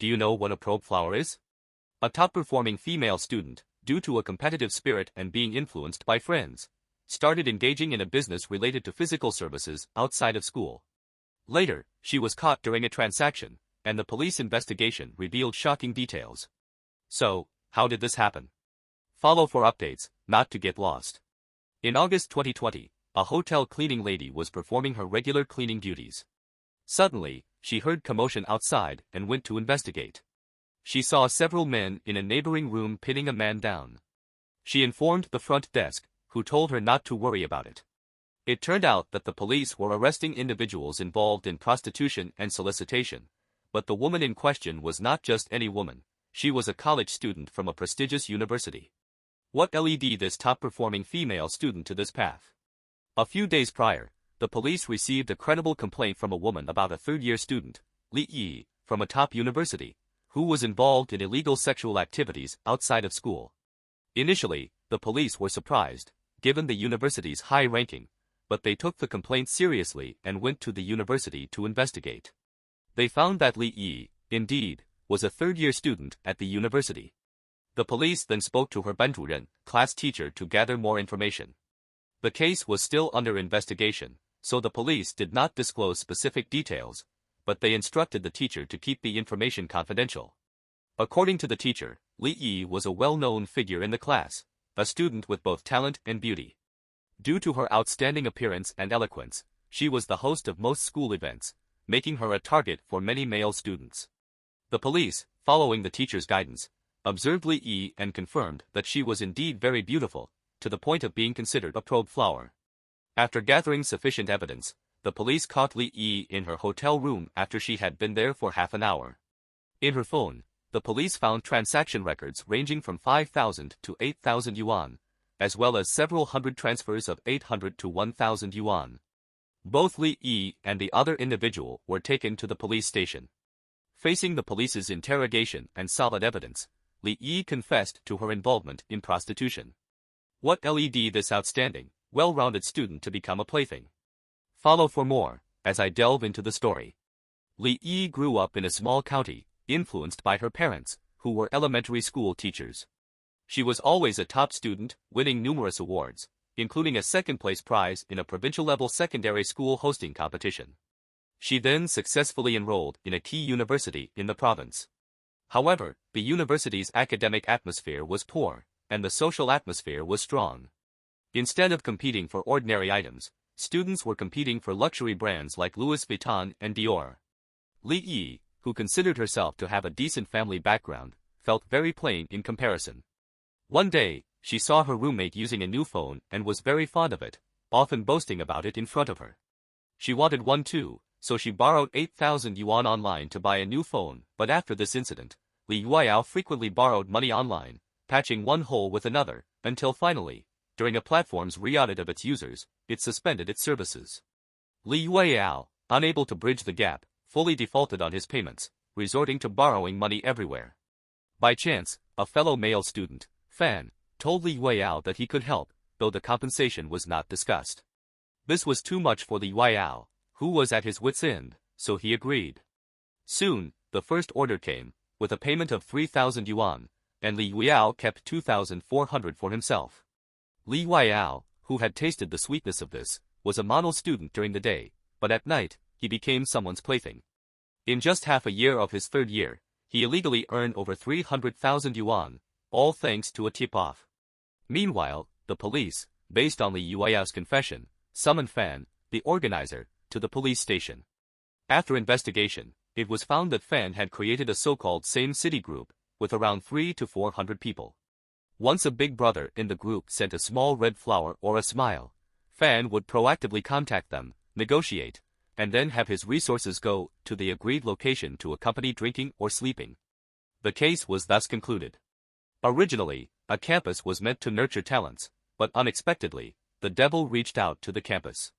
Do you know what a probe flower is? A top-performing female student, due to a competitive spirit and being influenced by friends, started engaging in a business related to physical services outside of school. Later, she was caught during a transaction, and the police investigation revealed shocking details. So, how did this happen? Follow for updates, not to get lost. In August 2020, a hotel cleaning lady was performing her regular cleaning duties. Suddenly, she heard commotion outside and went to investigate. She saw several men in a neighboring room pinning a man down. She informed the front desk, who told her not to worry about it. It turned out that the police were arresting individuals involved in prostitution and solicitation, but the woman in question was not just any woman, she was a college student from a prestigious university. What led this top-performing female student to this path? A few days prior, the police received a credible complaint from a woman about a third-year student, Li Yi, from a top university, who was involved in illegal sexual activities outside of school. Initially, the police were surprised, given the university's high ranking, but they took the complaint seriously and went to the university to investigate. They found that Li Yi, indeed, was a third-year student at the university. The police then spoke to her banjuren, class teacher, to gather more information. The case was still under investigation, so the police did not disclose specific details, but they instructed the teacher to keep the information confidential. According to the teacher, Li Yi was a well-known figure in the class, a student with both talent and beauty. Due to her outstanding appearance and eloquence, she was the host of most school events, making her a target for many male students. The police, following the teacher's guidance, observed Li Yi and confirmed that she was indeed very beautiful, to the point of being considered a probe flower. After gathering sufficient evidence, the police caught Li Yi in her hotel room after she had been there for half an hour. In her phone, the police found transaction records ranging from 5,000 to 8,000 yuan, as well as several hundred transfers of 800 to 1,000 yuan. Both Li Yi and the other individual were taken to the police station. Facing the police's interrogation and solid evidence, Li Yi confessed to her involvement in prostitution. What led this outstanding, well-rounded student to become a plaything? Follow for more, as I delve into the story. Li Yi grew up in a small county, influenced by her parents, who were elementary school teachers. She was always a top student, winning numerous awards, including a second-place prize in a provincial-level secondary school hosting competition. She then successfully enrolled in a key university in the province. However, the university's academic atmosphere was poor, and the social atmosphere was strong. Instead of competing for ordinary items, students were competing for luxury brands like Louis Vuitton and Dior. Li Yi, who considered herself to have a decent family background, felt very plain in comparison. One day, she saw her roommate using a new phone and was very fond of it, often boasting about it in front of her. She wanted one too, so she borrowed 8,000 yuan online to buy a new phone, but after this incident, Li Yueyao frequently borrowed money online, patching one hole with another, until finally, during a platform's re-audit of its users, it suspended its services. Li Yueyao, unable to bridge the gap, fully defaulted on his payments, resorting to borrowing money everywhere. By chance, a fellow male student, Fan, told Li Yueyao that he could help, though the compensation was not discussed. This was too much for Li Yueyao, who was at his wit's end, so he agreed. Soon, the first order came, with a payment of 3,000 yuan, and Li Yueyao kept 2,400 for himself. Li Yueyao, who had tasted the sweetness of this, was a model student during the day, but at night, he became someone's plaything. In just half a year of his third year, he illegally earned over 300,000 yuan, all thanks to a tip-off. Meanwhile, the police, based on Li Yueyao's confession, summoned Fan, the organizer, to the police station. After investigation, it was found that Fan had created a so-called same city group, with around 300 to 400 people. Once a big brother in the group sent a small red flower or a smile, Fan would proactively contact them, negotiate, and then have his resources go to the agreed location to accompany drinking or sleeping. The case was thus concluded. Originally, a campus was meant to nurture talents, but unexpectedly, the devil reached out to the campus.